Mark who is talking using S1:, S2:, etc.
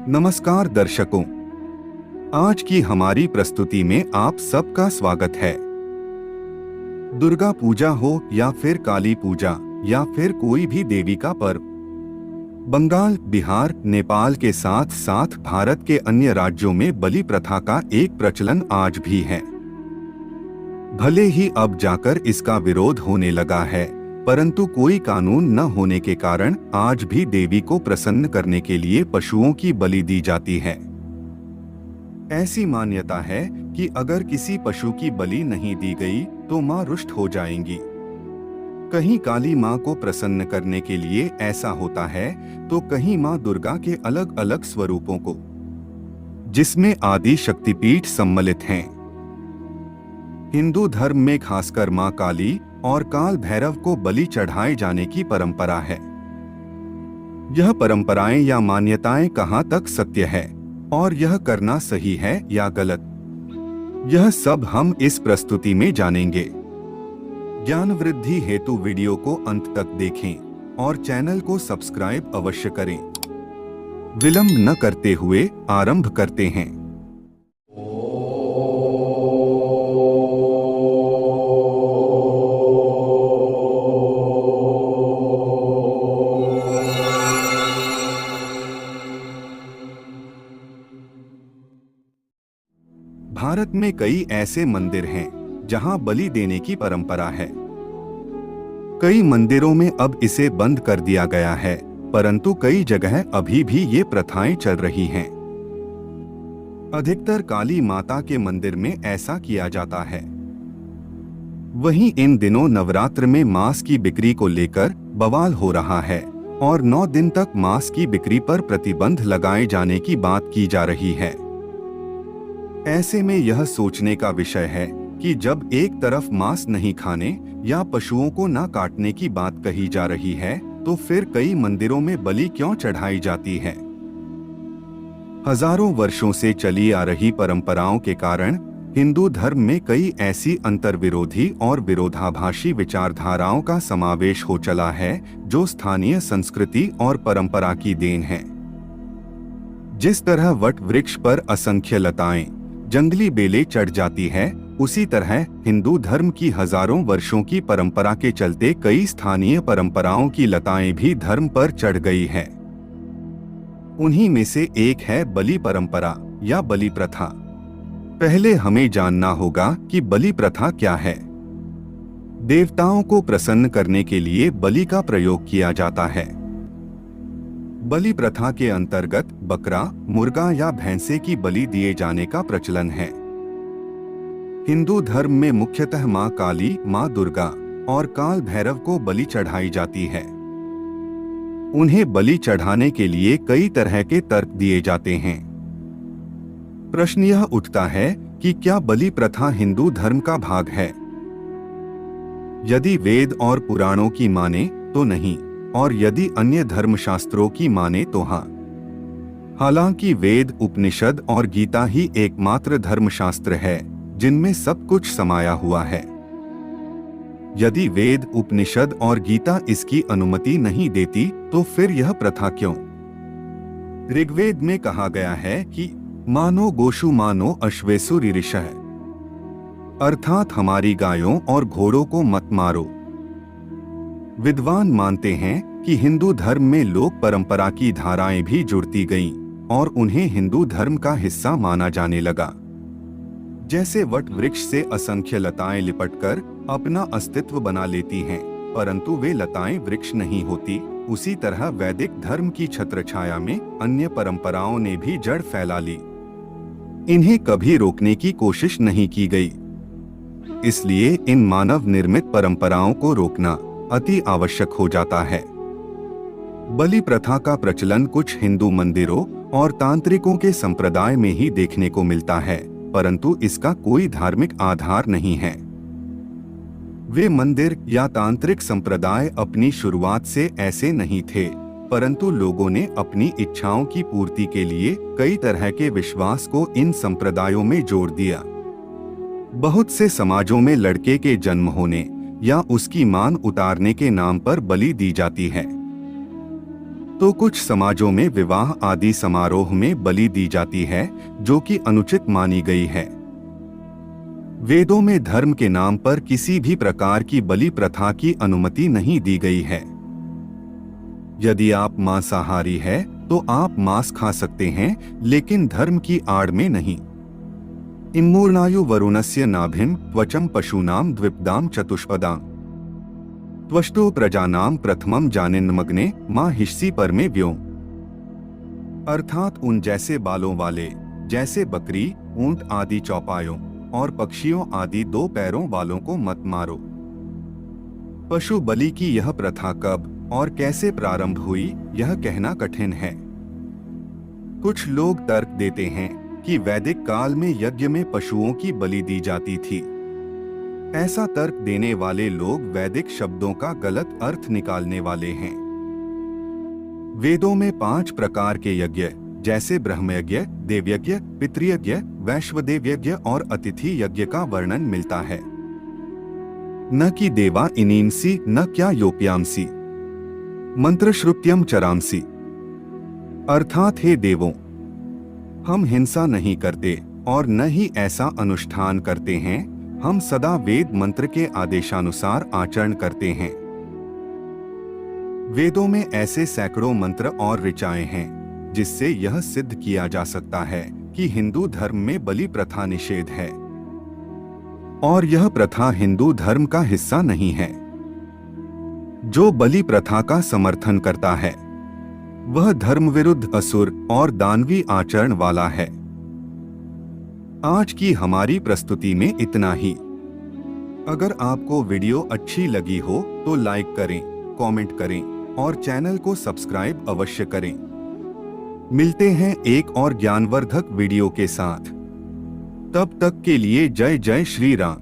S1: नमस्कार दर्शकों, आज की हमारी प्रस्तुति में आप सबका स्वागत है। दुर्गा पूजा हो या फिर काली पूजा या फिर कोई भी देवी का पर्व, बंगाल, बिहार, नेपाल के साथ साथ भारत के अन्य राज्यों में बलि प्रथा का एक प्रचलन आज भी है। भले ही अब जाकर इसका विरोध होने लगा है, परंतु कोई कानून न होने के कारण आज भी देवी को प्रसन्न करने के लिए पशुओं की बलि दी जाती है। ऐसी मान्यता है कि अगर किसी पशु की बलि नहीं दी गई तो मां रुष्ट हो जाएंगी। कहीं काली मां को प्रसन्न करने के लिए ऐसा होता है, तो कहीं मां दुर्गा के अलग अलग स्वरूपों को, जिसमें आदि शक्तिपीठ सम्मिलित हैं। हिंदू धर्म में खासकर मां काली और काल भैरव को बलि चढ़ाए जाने की परंपरा है। यह परंपराएं या मान्यताएं कहां तक सत्य है और यह करना सही है या गलत, यह सब हम इस प्रस्तुति में जानेंगे। ज्ञान वृद्धि हेतु वीडियो को अंत तक देखें और चैनल को सब्सक्राइब अवश्य करें। विलंब न करते हुए आरंभ करते हैं। भारत में कई ऐसे मंदिर हैं जहां बलि देने की परंपरा है। कई मंदिरों में अब इसे बंद कर दिया गया है, परंतु कई जगह अभी भी ये प्रथाएं चल रही हैं। अधिकतर काली माता के मंदिर में ऐसा किया जाता है। वहीं इन दिनों नवरात्र में मांस की बिक्री को लेकर बवाल हो रहा है और 9 दिन तक मांस की बिक्री पर प्रतिबंध लगाए जाने की बात की जा रही है। ऐसे में यह सोचने का विषय है कि जब एक तरफ मांस नहीं खाने या पशुओं को न काटने की बात कही जा रही है, तो फिर कई मंदिरों में बलि क्यों चढ़ाई जाती है। हजारों वर्षों से चली आ रही परंपराओं के कारण हिंदू धर्म में कई ऐसी अंतर्विरोधी और विरोधाभासी विचारधाराओं का समावेश हो चला है, जो स्थानीय संस्कृति और परंपरा की देन है। जिस तरह वट वृक्ष पर असंख्य लताएं, जंगली बेलें चढ़ जाती है, उसी तरह हिंदू धर्म की हजारों वर्षों की परंपरा के चलते कई स्थानीय परंपराओं की लताएं भी धर्म पर चढ़ गई है। उन्हीं में से एक है बलि परंपरा या बलि प्रथा। पहले हमें जानना होगा कि बलि प्रथा क्या है। देवताओं को प्रसन्न करने के लिए बलि का प्रयोग किया जाता है। बलि प्रथा के अंतर्गत बकरा, मुर्गा या भैंसे की बलि दिए जाने का प्रचलन है। हिंदू धर्म में मुख्यतः मां काली, मां दुर्गा और काल भैरव को बलि चढ़ाई जाती है। उन्हें बलि चढ़ाने के लिए कई तरह के तर्क दिए जाते हैं। प्रश्न यह उठता है कि क्या बलि प्रथा हिंदू धर्म का भाग है? यदि वेद और पुराणों की माने तो नहीं, और यदि अन्य धर्मशास्त्रों की माने तो हाँ। हालांकि वेद, उपनिषद और गीता ही एकमात्र धर्मशास्त्र है जिनमें सब कुछ समाया हुआ है। यदि वेद, उपनिषद और गीता इसकी अनुमति नहीं देती, तो फिर यह प्रथा क्यों? ऋग्वेद में कहा गया है कि मानो गोषु मानो अश्वेसु रीरिषः, अर्थात हमारी गायों और घोड़ों को मत मारो। विद्वान मानते हैं कि हिंदू धर्म में लोक परंपरा की धाराएं भी जुड़ती गईं और उन्हें हिंदू धर्म का हिस्सा माना जाने लगा। जैसे वट वृक्ष से असंख्य लताएं लिपटकर अपना अस्तित्व बना लेती हैं, परंतु वे लताएं वृक्ष नहीं होती, उसी तरह वैदिक धर्म की छत्रछाया में अन्य परंपराओं ने भी जड़ फैला ली। इन्हें कभी रोकने की कोशिश नहीं की गई। इसलिए इन मानव निर्मित परंपराओं को रोकना अति आवश्यक हो जाता है। बलि प्रथा का प्रचलन कुछ हिंदू मंदिरों और तांत्रिकों के संप्रदाय में ही देखने को मिलता है, परंतु इसका कोई धार्मिक आधार नहीं है। वे मंदिर या तांत्रिक संप्रदाय अपनी शुरुआत से ऐसे नहीं थे, परंतु लोगों ने अपनी इच्छाओं की पूर्ति के लिए कई तरह के विश्वास को इन संप्रदायों में जोड़ दिया। बहुत से समाजों में लड़के के जन्म होने या उसकी मान उतारने के नाम पर बलि दी जाती है। तो कुछ समाजों में विवाह आदि समारोह में बलि दी जाती है, जो कि अनुचित मानी गई है। वेदों में धर्म के नाम पर किसी भी प्रकार की बलि प्रथा की अनुमति नहीं दी गई है। यदि आप मांसाहारी है तो आप मांस खा सकते हैं, लेकिन धर्म की आड़ में नहीं। इम्मूर्णायु वरुणस्य नाभिम त्वचं पशूनाम द्विपदाम चतुष्पदाम त्वष्टो प्रजानाम प्रथमम जानिन्मग्ने मां हिस्सी पर में व्योम। अर्थात उन जैसे बालों वाले, जैसे बकरी, ऊंट आदि चौपायों और पक्षियों आदि दो पैरों वालों को मत मारो। पशु बलि की यह प्रथा कब और कैसे प्रारंभ हुई, यह कहना कठिन है। कुछ लोग तर्क देते हैं कि वैदिक काल में यज्ञ में पशुओं की बलि दी जाती थी। ऐसा तर्क देने वाले लोग वैदिक शब्दों का गलत अर्थ निकालने वाले हैं। वेदों में 5 प्रकार के यज्ञ, जैसे ब्रह्मयज्ञ, देवयज्ञ, पितृयज्ञ, वैश्वदेव यज्ञ और अतिथि यज्ञ का वर्णन मिलता है। न कि देवा इनींसी न क्या योप्यांसी मंत्रश्रुत्यम चरामसी। अर्थात हे देवों, हम हिंसा नहीं करते और न ही ऐसा अनुष्ठान करते हैं। हम सदा वेद मंत्र के आदेशानुसार आचरण करते हैं। वेदों में ऐसे सैकड़ों मंत्र और ऋचाएं हैं जिससे यह सिद्ध किया जा सकता है कि हिंदू धर्म में बलि प्रथा निषेध है और यह प्रथा हिंदू धर्म का हिस्सा नहीं है। जो बलि प्रथा का समर्थन करता है वह धर्म विरुद्ध असुर और दानवी आचरण वाला है। आज की हमारी प्रस्तुति में इतना ही। अगर आपको वीडियो अच्छी लगी हो तो लाइक करें, कमेंट करें और चैनल को सब्सक्राइब अवश्य करें। मिलते हैं एक और ज्ञानवर्धक वीडियो के साथ। तब तक के लिए जय जय श्री राम।